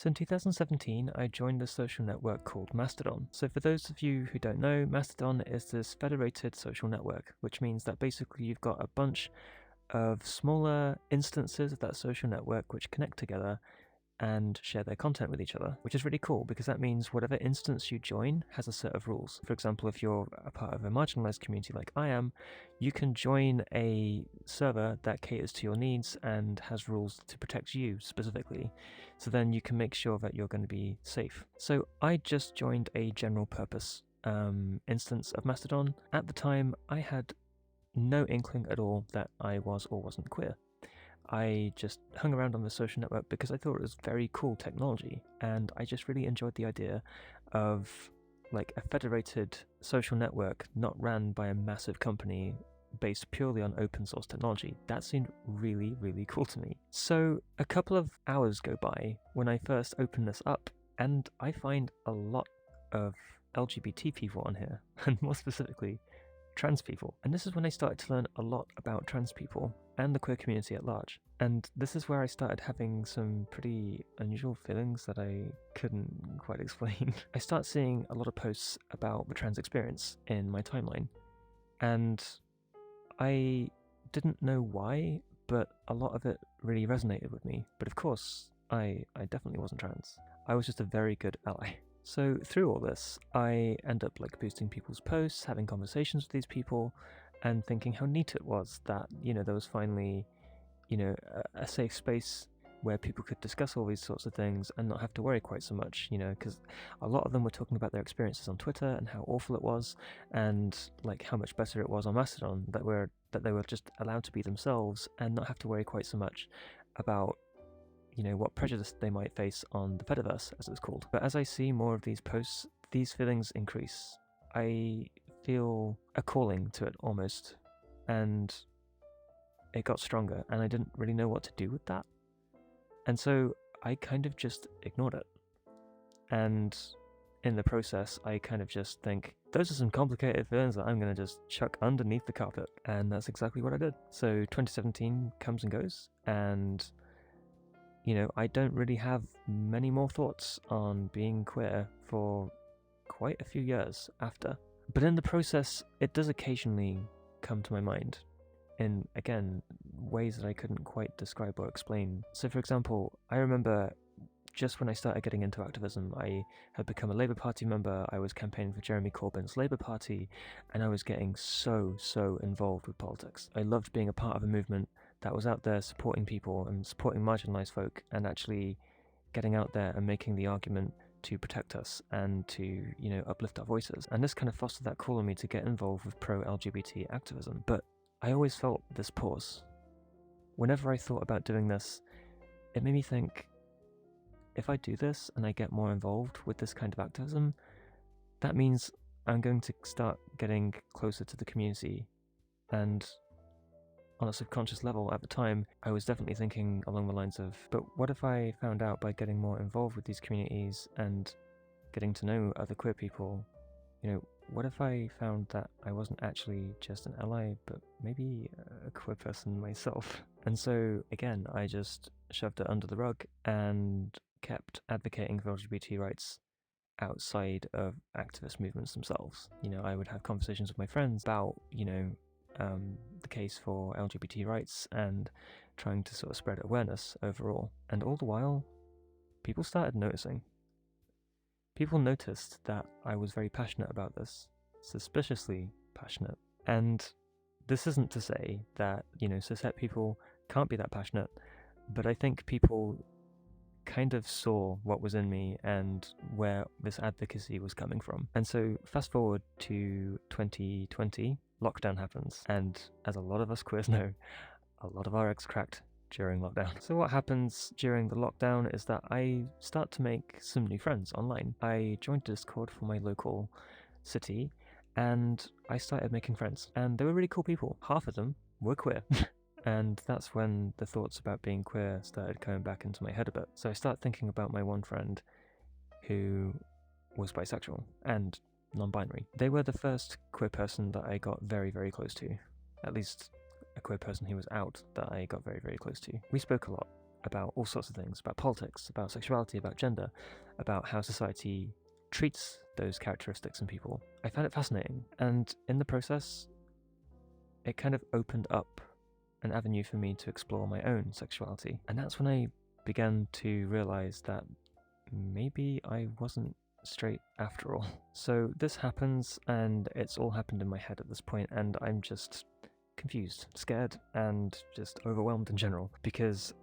So in 2017, I joined a social network called Mastodon. So for those of you who don't know, Mastodon is this federated social network, which means that basically you've got a bunch of smaller instances of that social network which connect together and share their content with each other, which is really cool because that means whatever instance you join has a set of rules. For example, if you're a part of a marginalized community like I am, you can join a server that caters to your needs and has rules to protect you specifically. So then you can make sure that you're going to be safe. So I just joined a general purpose instance of Mastodon. At the time, I had no inkling at all that I was or wasn't queer. I just hung around on the social network because I thought it was very cool technology, and I just really enjoyed the idea of like a federated social network not ran by a massive company based purely on open source technology. That seemed really, really cool to me. So a couple of hours go by when I first open this up, and I find a lot of LGBT people on here, and more specifically, trans people. And this is when I started to learn a lot about trans people and the queer community at large. And this is where I started having some pretty unusual feelings that I couldn't quite explain. I start seeing a lot of posts about the trans experience in my timeline, and I didn't know why, but a lot of it really resonated with me. But of course, I definitely wasn't trans. I was just a very good ally. So through all this, I end up like boosting people's posts, having conversations with these people, and thinking how neat it was that, there was finally, a safe space where people could discuss all these sorts of things and not have to worry quite so much, because a lot of them were talking about their experiences on Twitter and how awful it was, and like how much better it was on Mastodon that they were just allowed to be themselves and not have to worry quite so much about what prejudice they might face on the Fediverse, as it's called. But as I see more of these posts, these feelings increase. I feel a calling to it almost, and it got stronger, and I didn't really know what to do with that. And so I kind of just ignored it. And in the process, I kind of just think, those are some complicated feelings that I'm going to just chuck underneath the carpet. And that's exactly what I did. So 2017 comes and goes, and I don't really have many more thoughts on being queer for quite a few years after. But in the process, it does occasionally come to my mind in, again, ways that I couldn't quite describe or explain. So for example, I remember just when I started getting into activism, I had become a Labour Party member, I was campaigning for Jeremy Corbyn's Labour Party, and I was getting so involved with politics. I loved being a part of a movement that was out there supporting people and supporting marginalised folk, and actually getting out there and making the argument to protect us and to, uplift our voices. And this kind of fostered that call on me to get involved with pro-LGBT activism. But I always felt this pause. Whenever I thought about doing this, it made me think, if I do this and I get more involved with this kind of activism, that means I'm going to start getting closer to the community. And on a subconscious level at the time, I was definitely thinking along the lines of, but what if I found out by getting more involved with these communities and getting to know other queer people, what if I found that I wasn't actually just an ally, but maybe a queer person myself? And so, again, I just shoved it under the rug and kept advocating for LGBT rights outside of activist movements themselves. I would have conversations with my friends about, the case for LGBT rights and trying to sort of spread awareness overall. And all the while, people started noticing. People noticed that I was very passionate about this, suspiciously passionate. And this isn't to say that, cishet people can't be that passionate, but I think people kind of saw what was in me and where this advocacy was coming from. And so fast forward to 2020, lockdown happens, and as a lot of us queers know, a lot of our eggs cracked during lockdown. So what happens during the lockdown is that I start to make some new friends online. I joined Discord for my local city, and I started making friends, and they were really cool people. Half of them were queer. And that's when the thoughts about being queer started coming back into my head a bit. So I started thinking about my one friend who was bisexual and non-binary. They were the first queer person that I got very close to. At least a queer person who was out that I got very close to. We spoke a lot, about all sorts of things, about politics, about sexuality, about gender, about how society treats those characteristics in people. I found it fascinating, and in the process, it kind of opened up an avenue for me to explore my own sexuality. And that's when I began to realize that maybe I wasn't straight after all. So this happens, and it's all happened in my head at this point, and I'm just confused, scared, and just overwhelmed in general, because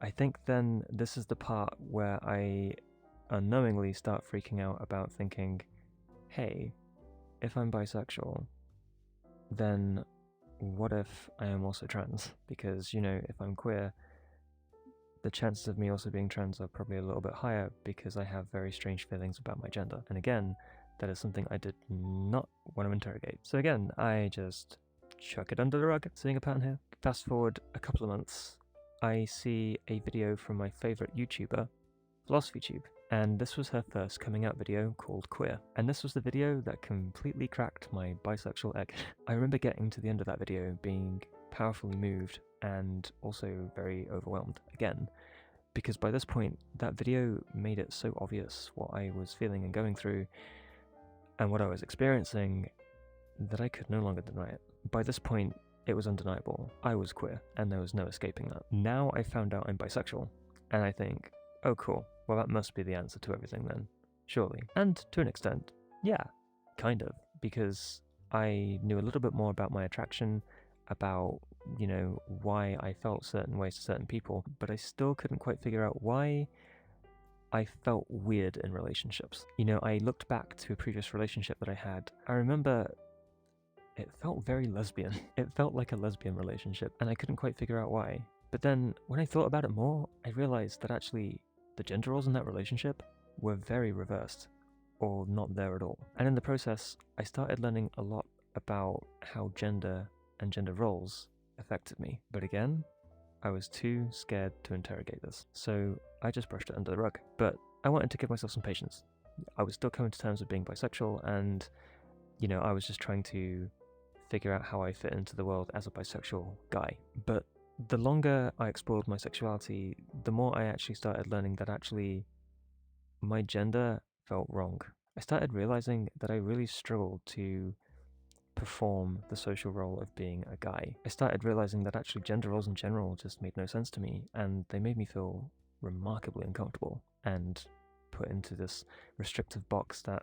I think then this is the part where I unknowingly start freaking out about thinking, hey, if I'm bisexual, then what if I am also trans? Because, if I'm queer, the chances of me also being trans are probably a little bit higher because I have very strange feelings about my gender. And again, that is something I did not want to interrogate. So again, I just chuck it under the rug, seeing a pattern here. Fast forward a couple of months, I see a video from my favourite YouTuber, PhilosophyTube, and this was her first coming out video called Queer. And this was the video that completely cracked my bisexual egg. I remember getting to the end of that video being powerfully moved and also very overwhelmed again, because by this point, that video made it so obvious what I was feeling and going through and what I was experiencing that I could no longer deny it. By this point, it was undeniable. I was queer, and there was no escaping that. Now I found out I'm bisexual, and I think, oh cool, well that must be the answer to everything then, surely. And to an extent, yeah, kind of, because I knew a little bit more about my attraction, about, why I felt certain ways to certain people, but I still couldn't quite figure out why I felt weird in relationships. I looked back to a previous relationship that I had. I remember it felt very lesbian. It felt like a lesbian relationship, and I couldn't quite figure out why. But then, when I thought about it more, I realized that actually the gender roles in that relationship were very reversed, or not there at all. And in the process, I started learning a lot about how gender and gender roles affected me. But again, I was too scared to interrogate this, so I just brushed it under the rug. But I wanted to give myself some patience. I was still coming to terms with being bisexual, and, I was just trying to figure out how I fit into the world as a bisexual guy. But the longer I explored my sexuality, the more I actually started learning that actually my gender felt wrong. I started realizing that I really struggled to perform the social role of being a guy. I started realizing that actually gender roles in general just made no sense to me, and they made me feel remarkably uncomfortable and put into this restrictive box that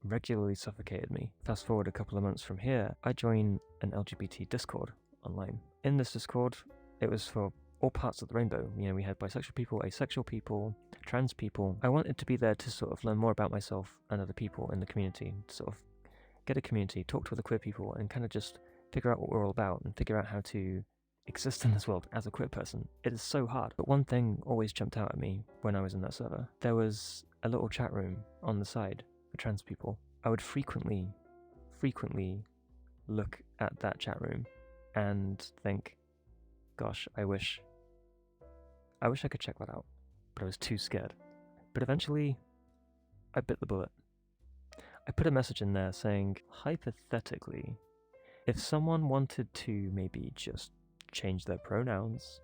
regularly suffocated me. Fast forward a couple of months from here, I joined an LGBT Discord online. In this Discord, it was for all parts of the rainbow. We had bisexual people, asexual people, trans people. I wanted to be there to sort of learn more about myself and other people in the community, to sort of get a community, talk to other queer people, and kind of just figure out what we're all about and figure out how to exist in this world as a queer person. It is so hard. But one thing always jumped out at me when I was in that server. There was a little chat room on the side for trans people. I would frequently look at that chat room and think, gosh, I wish I could check that out, but I was too scared. But eventually, I bit the bullet. I put a message in there saying, hypothetically, if someone wanted to maybe just change their pronouns,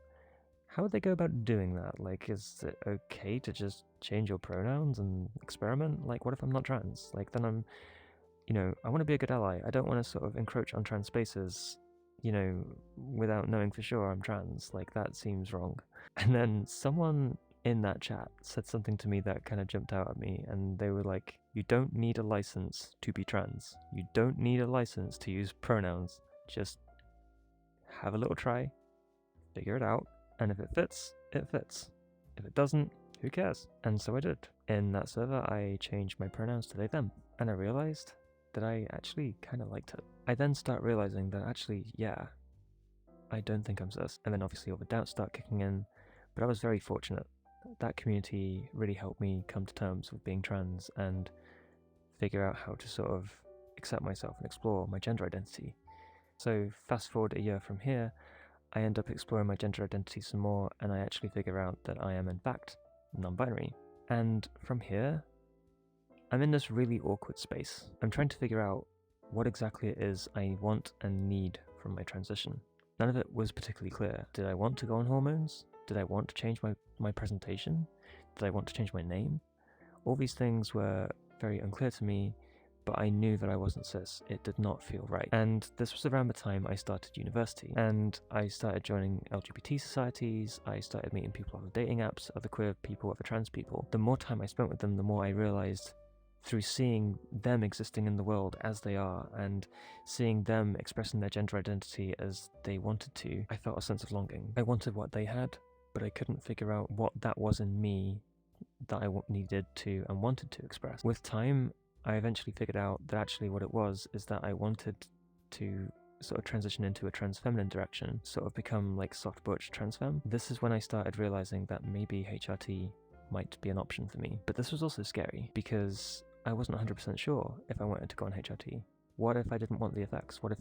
how would they go about doing that? Like, is it okay to just change your pronouns and experiment? Like, what if I'm not trans? Like, then I'm, I want to be a good ally. I don't want to sort of encroach on trans spaces, without knowing for sure I'm trans. Like, that seems wrong. And then someone in that chat said something to me that kind of jumped out at me, and they were like, you don't need a license to be trans. You don't need a license to use pronouns. Just have a little try, figure it out, and if it fits, it fits. If it doesn't, who cares? And so I did. In that server, I changed my pronouns to they, them, and I realized that I actually kind of liked it. I then start realizing that actually, yeah, I don't think I'm cis. And then obviously all the doubts start kicking in, but I was very fortunate. That community really helped me come to terms with being trans and figure out how to sort of accept myself and explore my gender identity. So fast forward a year from here, I end up exploring my gender identity some more, and I actually figure out that I am in fact non-binary. And from here, I'm in this really awkward space. I'm trying to figure out what exactly it is I want and need from my transition. None of it was particularly clear. Did I want to go on hormones? Did I want to change my presentation? Did I want to change my name? All these things were very unclear to me, but I knew that I wasn't cis. It did not feel right. And this was around the time I started university, and I started joining LGBT societies, I started meeting people on dating apps, other queer people, other trans people. The more time I spent with them, the more I realized, through seeing them existing in the world as they are, and seeing them expressing their gender identity as they wanted to, I felt a sense of longing. I wanted what they had, but I couldn't figure out what that was in me that I needed to and wanted to express. With time, I eventually figured out that actually what it was is that I wanted to sort of transition into a trans feminine direction, sort of become like soft butch trans femme. This is when I started realizing that maybe HRT might be an option for me. But this was also scary because I wasn't 100% sure if I wanted to go on HRT. What if I didn't want the effects? What if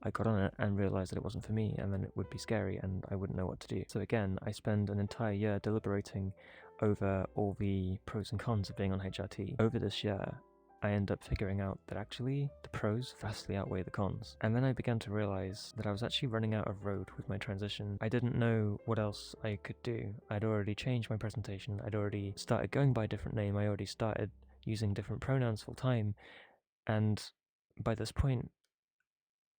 I got on it and realized that it wasn't for me, and then it would be scary and I wouldn't know what to do? So again, I spend an entire year deliberating over all the pros and cons of being on HRT. Over this year, I end up figuring out that actually the pros vastly outweigh the cons. And then I began to realize that I was actually running out of road with my transition. I didn't know what else I could do. I'd already changed my presentation. I'd already started going by a different name. I already started using different pronouns full time. And by this point,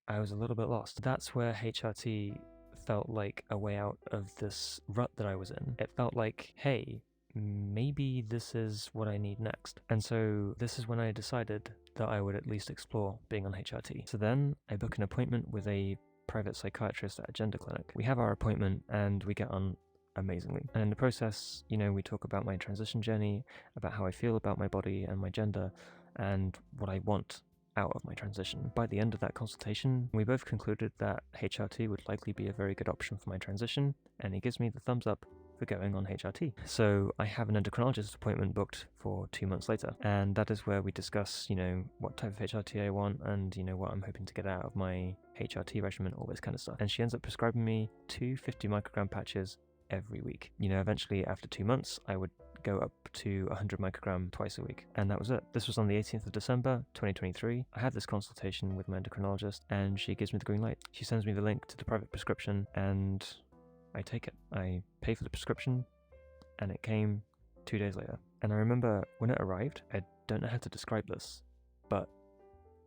I was a little bit lost. That's where HRT felt like a way out of this rut that I was in. It felt like, hey, maybe this is what I need next. And so this is when I decided that I would at least explore being on HRT. So then I book an appointment with a private psychiatrist at a gender clinic. We have our appointment and we get on amazingly. And in the process, we talk about my transition journey, about how I feel about my body and my gender, and what I want out of my transition. By the end of that consultation, we both concluded that HRT would likely be a very good option for my transition, and he gives me the thumbs up for going on HRT. So I have an endocrinologist appointment booked for 2 months later, and that is where we discuss, what type of HRT I want and, what I'm hoping to get out of my HRT regimen, all this kind of stuff. And she ends up prescribing me 2 50 microgram patches every week. Eventually after 2 months, I would go up to 100 microgram twice a week. And that was it. This was on the 18th of December, 2023. I had this consultation with my endocrinologist and she gives me the green light. She sends me the link to the private prescription and I take it. I pay for the prescription and it came 2 days later. And I remember when it arrived, I don't know how to describe this, but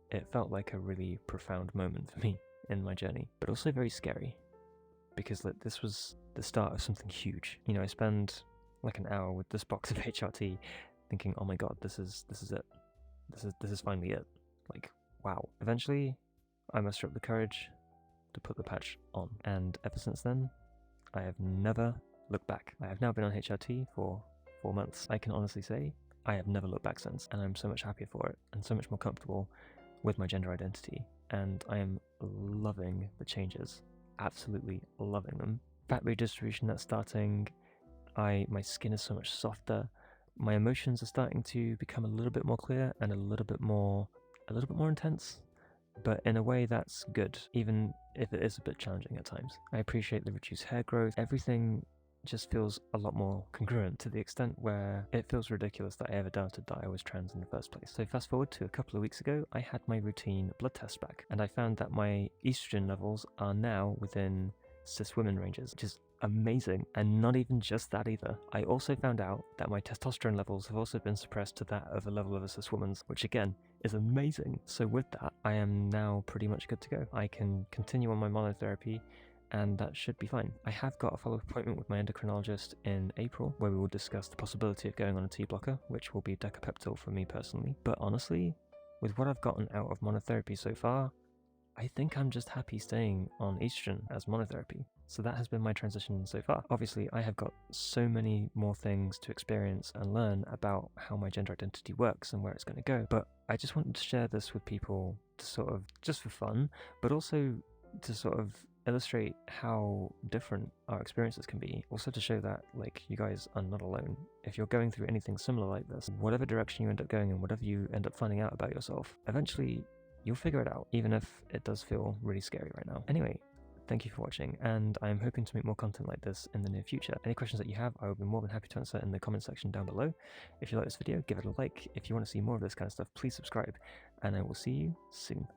it felt like a really profound moment for me in my journey, but also very scary because this was the start of something huge. I spend like an hour with this box of HRT thinking, oh my god, this is it. This is finally it. Like, wow. Eventually, I muster up the courage to put the patch on. And ever since then, I have never looked back. I have now been on HRT for 4 months. I can honestly say I have never looked back since, and I'm so much happier for it and so much more comfortable with my gender identity. And I am loving the changes. Absolutely loving them. Fat redistribution that's starting. My skin is so much softer. My emotions are starting to become a little bit more clear and a little bit more intense, but in a way that's good, even if it is a bit challenging at times. I appreciate the reduced hair growth. Everything just feels a lot more congruent, to the extent where it feels ridiculous that I ever doubted that I was trans in the first place. So fast forward to a couple of weeks ago, I had my routine blood test back, and I found that my estrogen levels are now within cis women ranges, which is amazing. And not even just that either. I also found out that my testosterone levels have also been suppressed to that of a level of a cis woman's, which again is amazing. So with that, I am now pretty much good to go. I can continue on my monotherapy and that should be fine. I have got a follow-up appointment with my endocrinologist in April where we will discuss the possibility of going on a T blocker, which will be Decapeptyl for me personally. But honestly, with what I've gotten out of monotherapy so far, I think I'm just happy staying on estrogen as monotherapy. So that has been my transition so far. Obviously, I have got so many more things to experience and learn about how my gender identity works and where it's going to go. But I just wanted to share this with people to sort of, just for fun, but also to sort of illustrate how different our experiences can be. Also to show that, like, you guys are not alone. If you're going through anything similar like this, whatever direction you end up going in, whatever you end up finding out about yourself, eventually you'll figure it out, even if it does feel really scary right now. Anyway, thank you for watching, and I'm hoping to make more content like this in the near future. Any questions that you have, I will be more than happy to answer in the comment section down below. If you like this video, give it a like. If you want to see more of this kind of stuff, please subscribe, and I will see you soon.